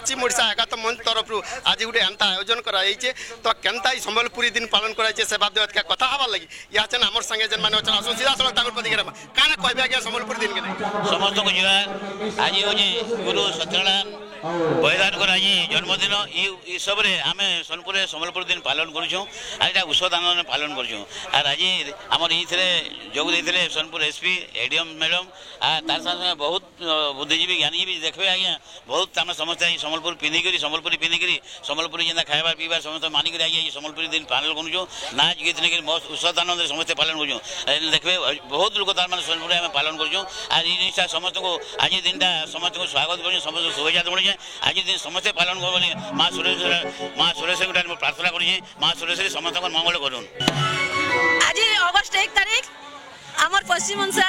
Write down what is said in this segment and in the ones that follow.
पश्चिम ओडिशा आघात मंच तरफ आज गोटे एंता आयोजन कराई तो केनता ही सम्बलपुरी दिन पालन कराई से बात कथा हबार लगी या आमर संगे जेन मैंने अच्छा सीधा सड़क प्रतिक्रिया क्या कहबे आज्ञा सम्बलपुरी दिन के समस्त को जुहार आज हूँ गुरु सत्यनारायण बलिदान आज जन्मदिन सब आम सोनपुर सम्बलपुर दिन पालन करूँ आज ଔଷଧ आंदोलन पालन करूँ और आज आमर ये जोग देते सोनपुर एसपी एडीएम मैडम तार साथ बहुत बुद्धिजीवी ज्ञानीजीवी देखते आज्ञा बहुत आम समस्त सम्बलपुर पिंधिकी सम्बलपुरी जेना खाइबार पीबार समस्त मानिक आज सम्बलपुरी दिन पालन करूँ नाच गीत नहीं ଔଷଧ आनंद समस्ते पालन करूँ देखिए बहुत लोग तार सोनपुर आम पालन करूँ आज ये जिनटा समस्त को आज दिन समस्त को स्वागत करूँ समस्त शुभेच्छा दूँ आज दिन समस्ते पालन कर माँ सुरेश प्रार्थना करुँ माँ सुरेश समस्त मंगल करूँ आज अगस्ट 1 तारीख आमर पश्चिम ओडिशा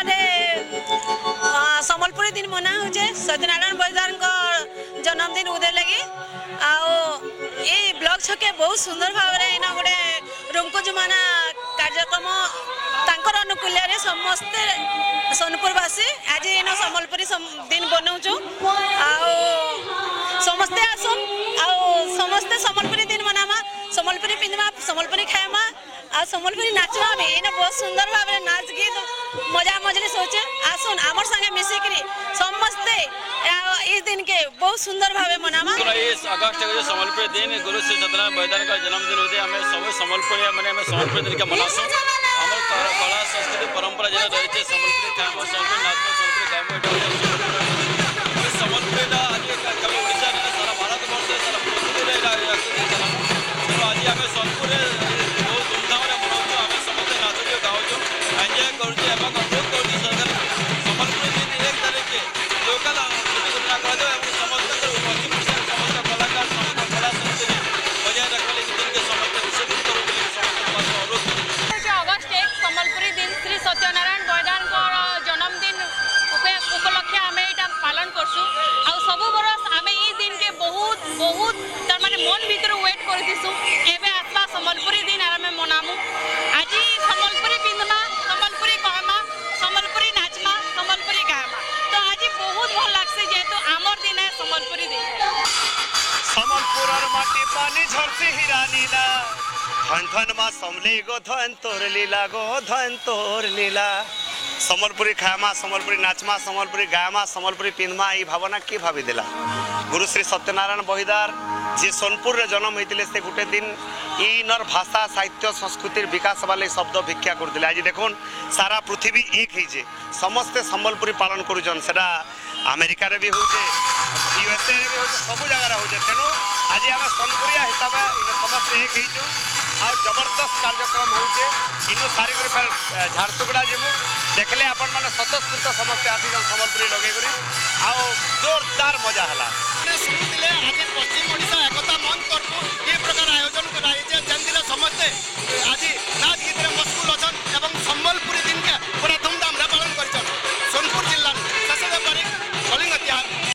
सम्बलपुरी दिन मना हो सत्यनारायण बलिदान जन्मदिन उदय लगी ये ब्लॉक छके बहुत सुंदर भाव में गोटे रुमको जुमाना कार्यक्रम तांकर अनुकूल्य समस्ते सोनपुरवासी आज इन सम्बलपुरी दिन बनाऊँ समस्ते आसन समस्ते सम्बलपुरी दिन मनामा सम्बलपुरी पिंधमा सम्बलपुरी खाएमा आ सम्बलपुरी नाचवा भी इन बहुत सुंदर भाव में नाच गीत मजा मजलिस होचे आसन आमर संगे मिसिकरी समस्ते इस दिन के बहुत सुंदर भाव में मनामा इस अगस्त के सम्बलपुरी दिन गुरु श्री सत्यनारायण बलिदान का जन्मदिन होते हमें सब सम्बलपुरी माने हमें सम्बलपुरी दिन के मनासु हमर कला संस्कृति परंपरा जेना रहिते सम्बलपुरी काम सम्बलपुरी नाच सम्बलपुरी काम सम्बलपुरी दा आज कभी ओडिशा ने सारा भारत वर्ष सारा पृथ्वी रे तो आज हमें सोनपुर बहुत धूमधाम रे मनाउछु हमें समस्त नाचुछु गाउछु एंजॉय करूछु एवं अनुरोध करूछु सरकार सम्बलपुरी दिन 1 तारीख के लोकल घोषणा कर दो एवं समस्त पश्चिम ओडिशा समस्त कलाकार समस्त कला संस्कृति बजाय रखले दिन के समस्त विशेष करू समस्त अनुरोध अगस्ट 1 सम्बलपुरी दिन श्री सत्यनारायण बलिदान जन्मदिन उपलक्षे आम यहाँ पालन करसु आ सब बरस आम ये दिन के बहुत बहुत तार माने मन भीतर वेट करसु एबे आसवा सम्बलपुरी दिन आम मनामु आज सम्बलपुरी पिंधमा सम्बलपुरी कहमा सम्बलपुरी नाचमा सम्बलपुरी गामा तो आज बहुत भल लागसे जेहेतु आमर दिन है सम्बलपुरी दिन सम्बलपुरर माटी पानी झरसी हीरा नीला धन धन मा समले गो धन तोर लीला सम्बलपुरी खाएमा सम्बलपुरी नाचमा सम्बलपुरी गायमा सम्बलपुरी पिंधमा ये भावना किए भावी देला गुरु श्री सत्यनारायण बलिदार जी सोनपुर रे जन्म होते से गोटे दिन इनर भाषा साहित्य संस्कृति विकास वाले शब्द भिक्षा करते आज देखो सारा पृथ्वी एक ही समस्ते सम्बलपुरी पालन करुचन सेटा अमेरिका रे भी होचे यूएसए रे भी होचे सब जगह रे होचे तेनो आज आम सोनपुरिया हिसाब समस्ते एक ही आ जबरदस्त कार्यक्रम होचे इनो सारी कर झारसुगुड़ा जेमु देखले आपण माने स्वतःस्फूर्त समस्ते आसी सम्बलपुरी लगे करी आ जोरदार